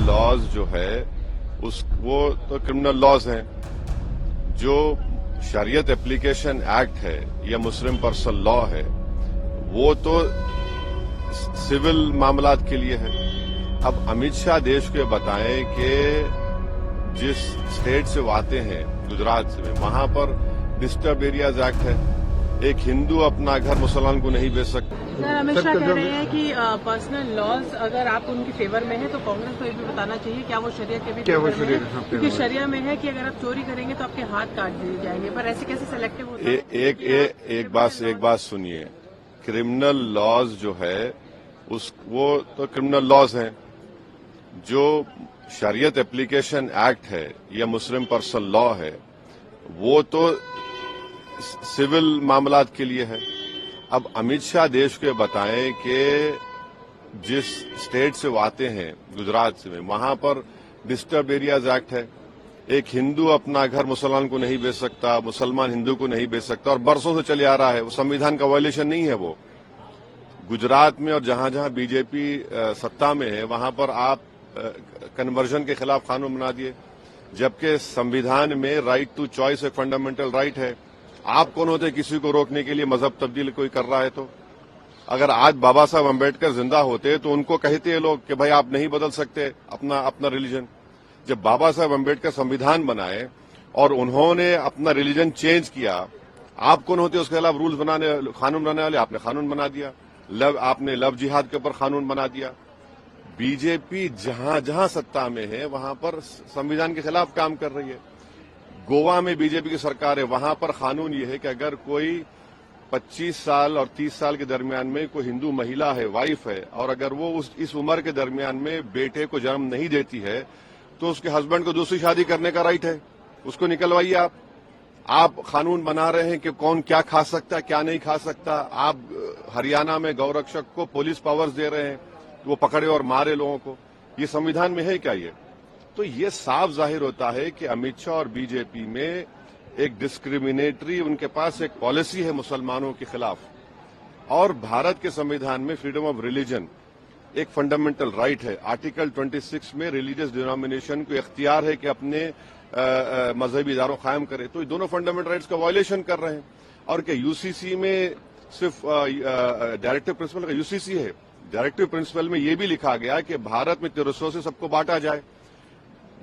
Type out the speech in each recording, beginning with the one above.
Laws जो है वो तो क्रिमिनल लॉज हैं। जो शरीयत एप्लीकेशन एक्ट है या मुस्लिम पर्सन लॉ है वो तो सिविल मामलात के लिए है। अब अमित शाह देश को बताएं कि जिस स्टेट से वो आते हैं, गुजरात से, वहां पर डिस्टर्ब एरियाज एक्ट है। एक हिंदू अपना घर मुसलमान को नहीं बेच सकता। सर, अमित शाह कह रहे हैं कि पर्सनल लॉज अगर आप उनके फेवर में है तो कांग्रेस को ये भी बताना चाहिए क्या वो शरिया के भी फेवर में है, क्योंकि शरिया में है कि अगर आप चोरी करेंगे तो आपके हाथ काट दिए जाएंगे। पर ऐसे कैसे सिलेक्टिव होता है? एक बात सुनिए, क्रिमिनल लॉज जो है वो तो क्रिमिनल लॉज हैं। जो शरीयत एप्लीकेशन एक्ट है या मुस्लिम पर्सन लॉ है वो तो सिविल मामलात के लिए है। अब अमित शाह देश को बताएं कि जिस स्टेट से वो आते हैं, गुजरात से, वहां पर डिस्टर्ब एरियाज एक्ट है। एक हिंदू अपना घर मुसलमान को नहीं बेच सकता, मुसलमान हिंदू को नहीं बेच सकता, और बरसों से चले आ रहा है। वो संविधान का वायलेशन नहीं है। वो गुजरात में और जहां जहां बीजेपी सत्ता में है वहां पर आप कन्वर्जन के खिलाफ कानून बना दिए, जबकि संविधान में राइट टू चॉइस एक फंडामेंटल राइट है। आप कौन होते किसी को रोकने के लिए? मजहब तब्दील कोई कर रहा है तो अगर आज बाबा साहब अम्बेडकर जिंदा होते तो उनको कहते हैं लोग कि भाई आप नहीं बदल सकते अपना रिलीजन। जब बाबा साहब अम्बेडकर संविधान बनाए और उन्होंने अपना रिलीजन चेंज किया, आप कौन होते उसके खिलाफ रूल्स कानून बनाने वाले? आपने कानून बना दिया। आपने लव जिहाद के ऊपर कानून बना दिया। बीजेपी जहां जहां सत्ता में है वहां पर संविधान के खिलाफ काम कर रही है। गोवा में बीजेपी की सरकार है, वहां पर कानून ये है कि अगर कोई 25 साल और 30 साल के दरमियान में कोई हिंदू महिला है, वाइफ है, और अगर वो इस उम्र के दरमियान में बेटे को जन्म नहीं देती है तो उसके हस्बैंड को दूसरी शादी करने का राइट है। उसको निकलवाइए। आप कानून बना रहे हैं कि कौन क्या खा सकता है, क्या नहीं खा सकता। आप हरियाणा में गौरक्षक को पुलिस पावर्स दे रहे हैं, वो पकड़े और मारे लोगों को। ये संविधान में है क्या? ये तो ये साफ जाहिर होता है कि अमित शाह और बीजेपी में एक डिस्क्रिमिनेटरी, उनके पास एक पॉलिसी है मुसलमानों के खिलाफ। और भारत के संविधान में फ्रीडम ऑफ रिलीजन एक फंडामेंटल राइट है। आर्टिकल 26 में रिलीजियस डिनोमिनेशन को इख्तियार है कि अपने मजहबी इदारों कायम करे। तो ये दोनों फंडामेंटल राइट्स का वायलेशन कर रहे हैं। और क्या यूसीसी में सिर्फ डायरेक्टिव प्रिंसिपल का यूसीसी है? डायरेक्टिव प्रिंसिपल में यह भी लिखा गया कि भारत में तिरस्सों से सबको बांटा जाए।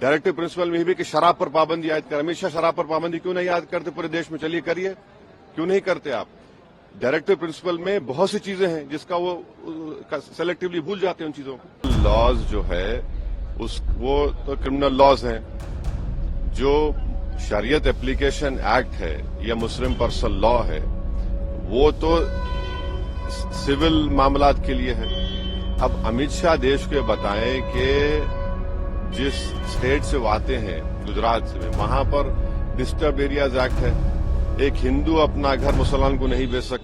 डायरेक्टिव प्रिंसिपल में भी कि शराब पर पाबंदी आयद कर। हमेशा शराब पर पाबंदी क्यों नहीं आयद करते पूरे देश में? चलिए करिए, क्यों नहीं करते आप? डायरेक्टिव प्रिंसिपल में बहुत सी चीजें हैं जिसका वो सेलेक्टिवली भूल जाते हैं उन चीजों को। लॉज जो है वो तो क्रिमिनल लॉज हैं। जो शरीयत एप्लीकेशन एक्ट है या मुस्लिम पर्सन लॉ है वो तो सिविल मामलात के लिए है। अब अमित शाह देश को बताएं कि जिस स्टेट से वो आते हैं, गुजरात से, वहां पर डिस्टर्ब एरियाज एक्ट है। एक हिंदू अपना घर मुसलमान को नहीं बेच सकता।